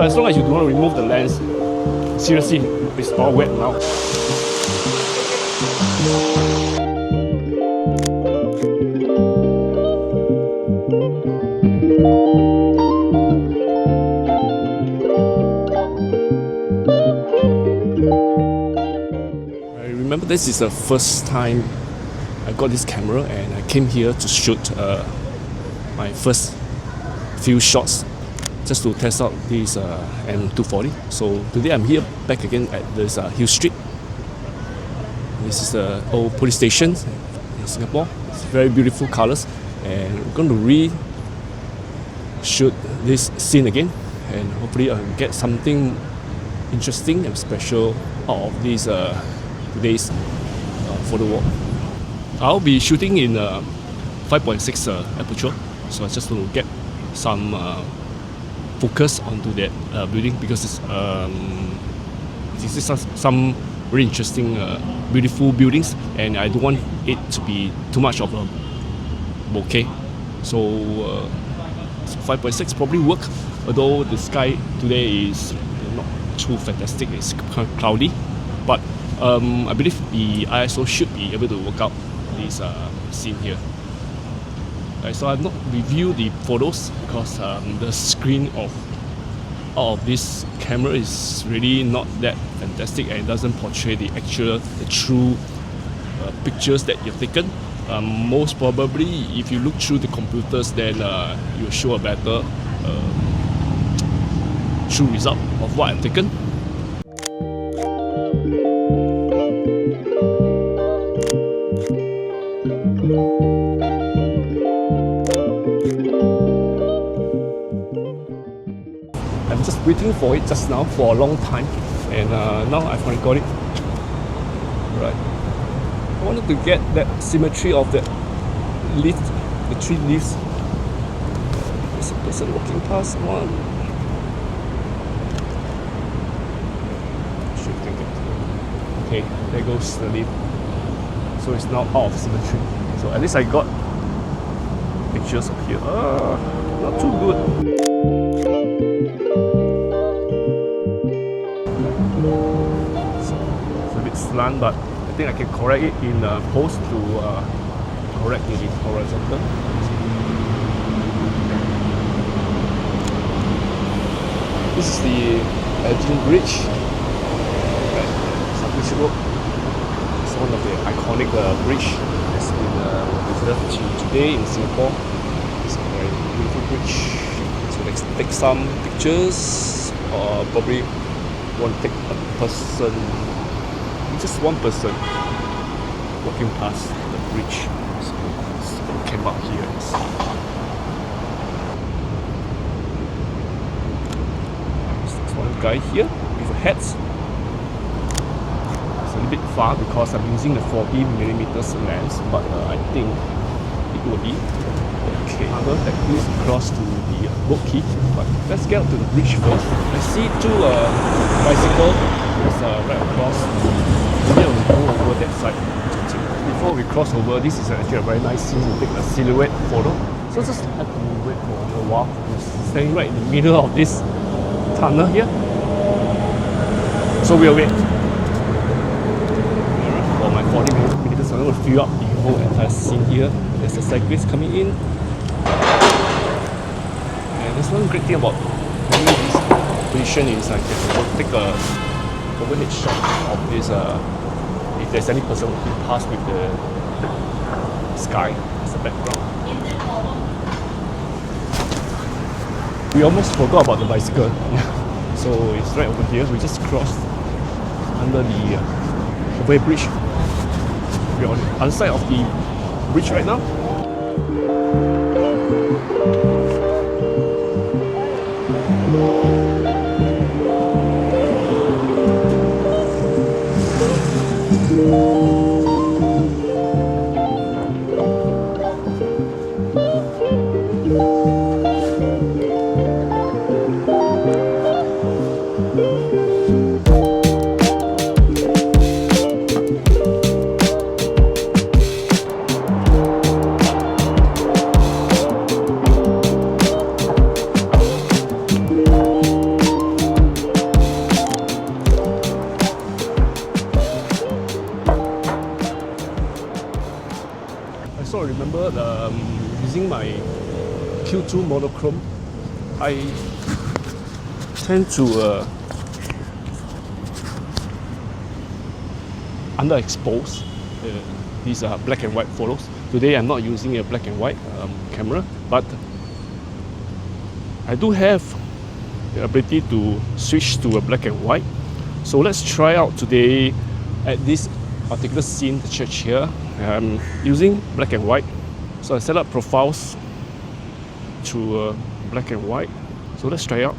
As long as you do not remove the lens, seriously, it's all wet now. I remember this is the first time I got this camera and I came here to shoot my first few shots just to test out this M240. So today I'm here back again at this Hill Street. This is the old police station in Singapore. It's very beautiful colors, and we're going to re-shoot this scene again, and hopefully I'll get something interesting and special out of this today's photo walk. I'll be shooting in 5.6 aperture, so I just want to get some focus onto that building because it's this is some really interesting, beautiful buildings, and I don't want it to be too much of a bokeh. So 5.6 probably work, although the sky today is not too fantastic. It's kind of cloudy, but I believe the ISO should be able to work out this scene here. So I've not reviewed the photos because the screen of this camera is really not that fantastic, and it doesn't portray the true pictures that you've taken. Most probably, if you look through the computers, then you'll show a better true result of what I've taken. I'm just waiting for it just now for a long time, and now I finally got it. Right. I wanted to get that symmetry of the leaf, the tree leaves. There's a person walking past one. Okay, there goes the leaf. So it's now out of symmetry. So at least I got pictures of here. Not too good. It's a bit slant, but I think I can correct it in post to correct it in horizontal. This is the Edging Bridge. It's one of the iconic bridge that's been preserved today in Singapore. It's a very beautiful bridge. So let's take some pictures, or probably want to take a person, just one person walking past the bridge. So let's camp out here and see. There's one guy here with a hat. A little bit far because I'm using the 40mm lens, but I think it will be okay. That goes across to the boat quay, but let's get to the bridge first. I see two bicycles right across. Maybe I'll go over that side. Before we cross over, this is actually a very nice scene to take a silhouette photo. So just have to wait for a while. I'm standing right in the middle of this tunnel here. So we'll wait. 40mm, I'm going to fill up the whole entire scene here. There's a cyclist coming in. And there's one great thing about doing this position is I can take a overhead shot of this, if there's any person walking past with the sky as a background. We almost forgot about the bicycle. So it's right over here. We just crossed under the overhead bridge. We're on the other side of the bridge right now. using my Q2 monochrome, I tend to underexpose these black and white photos. Today I'm not using a black and white camera, but I do have the ability to switch to a black and white. So let's try out today at this particular scene, the church here. I'm using black and white. So I set up profiles to black and white. So let's try out.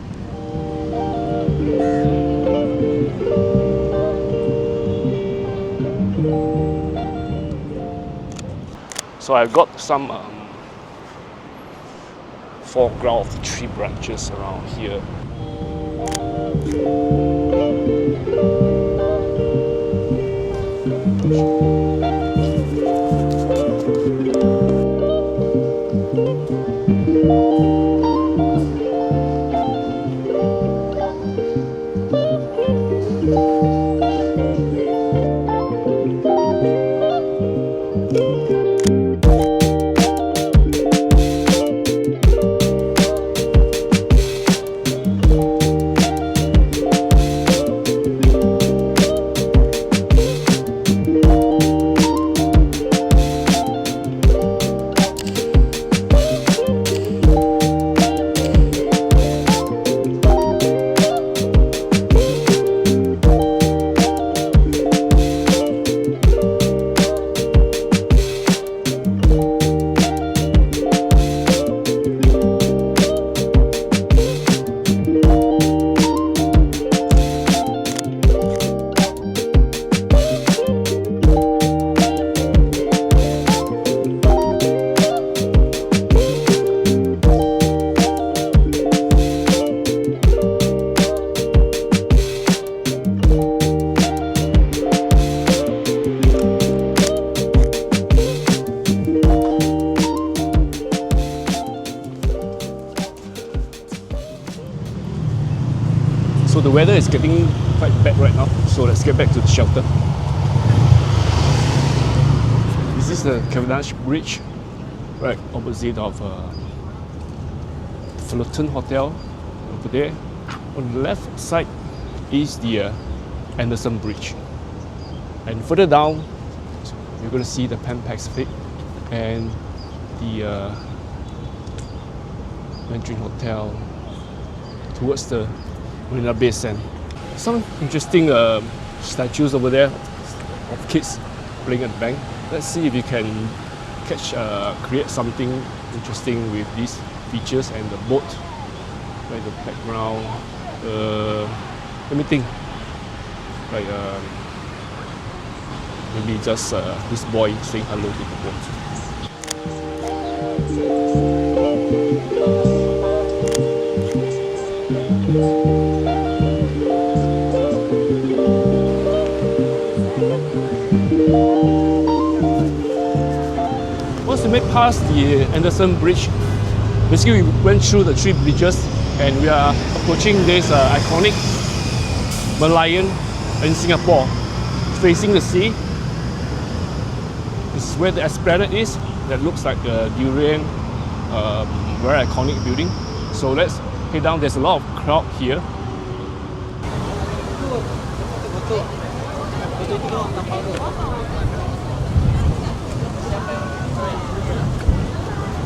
So I've got some foreground of the tree branches around here. So the weather is getting quite bad right now, so let's get back to the shelter. This is the Cavendish Bridge, right opposite of Fullerton Hotel over there. On the left side is the Anderson Bridge, and further down you're going to see the Pan Pacific and the Mandarin Hotel towards the Marina Bay Sands. Some interesting statues over there of kids playing at the bank. Let's see if we can create something interesting with these features and the boat right in the background. Let me think. Like maybe just this boy saying hello to the boat. Once we make past the Anderson Bridge, basically we went through the three bridges and we are approaching this iconic Merlion in Singapore, facing the sea. This is where the Esplanade is, that looks like a durian, very iconic building. So let's head down. There's a lot of crowd here.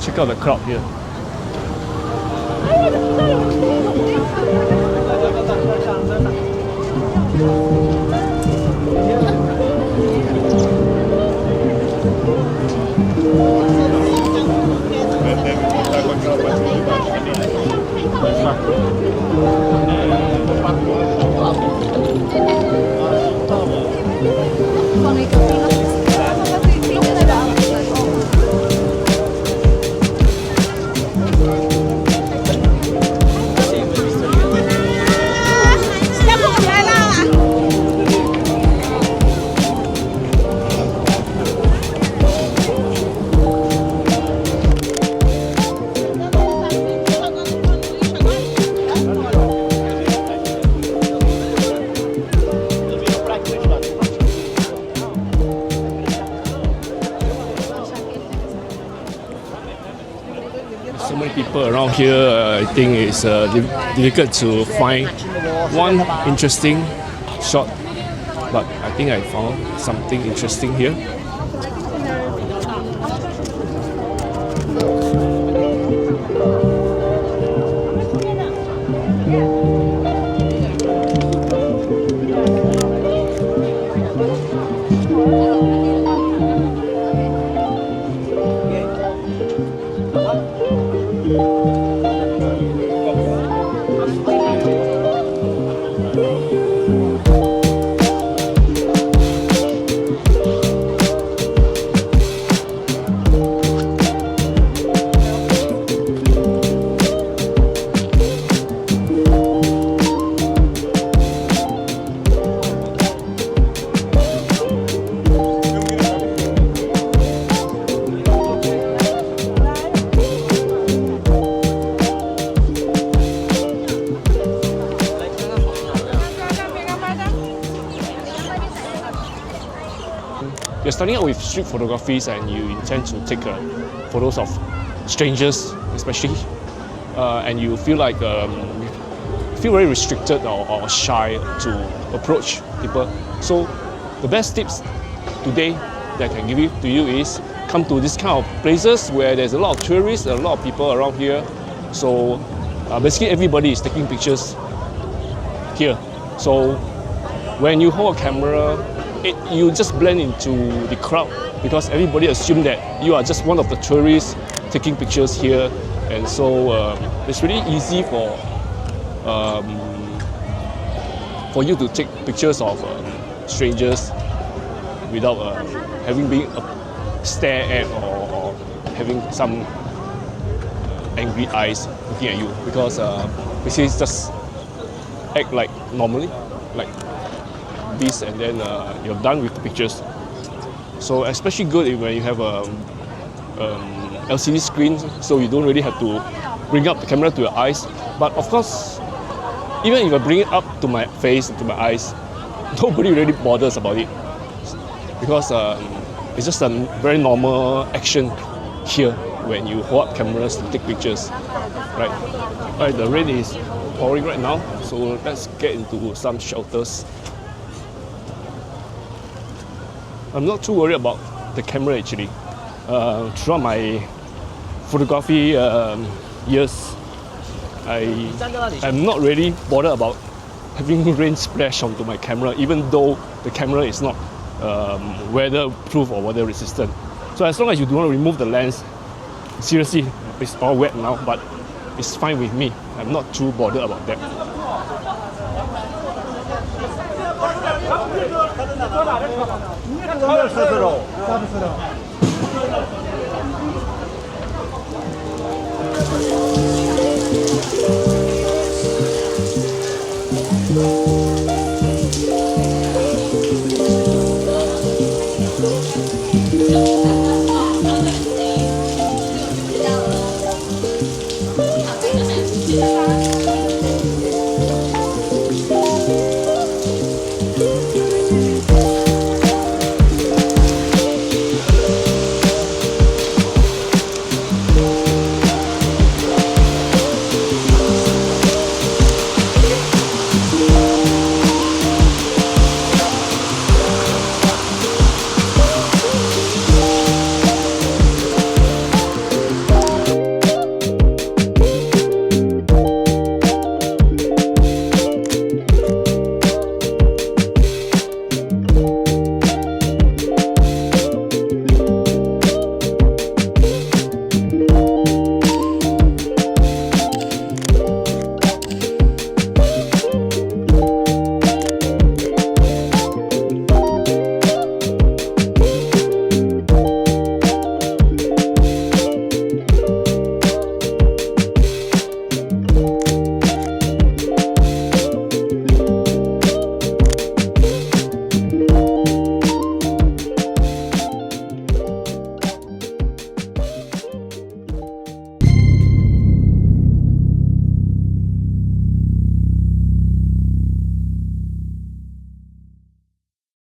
Check out the crowd here. people around here, I think it's difficult to find one interesting shot. But I think I found something interesting here. You're starting out with street photographies and you intend to take photos of strangers, especially, and you feel like feel very restricted or shy to approach people. So the best tips today that I can give to you is come to this kind of places where there's a lot of tourists, a lot of people around here. So basically everybody is taking pictures here. So when you hold a camera, you just blend into the crowd because everybody assumes that you are just one of the tourists taking pictures here, and so it's really easy for you to take pictures of strangers without having been stared at or having some angry eyes looking at you, because basically just act like normally, like this, and then you're done with the pictures. So especially good when you have a LCD screen, so you don't really have to bring up the camera to your eyes. But of course, even if I bring it up to my face, to my eyes, nobody really bothers about it, because it's just a very normal action here when you hold up cameras to take pictures, right? Alright, the rain is pouring right now, so let's get into some shelters. I'm not too worried about the camera actually. Throughout my photography years, I'm not really bothered about having rain splash onto my camera, even though the camera is not weatherproof or weather resistant. So as long as you do not remove the lens, seriously, it's all wet now, but it's fine with me. I'm not too bothered about that.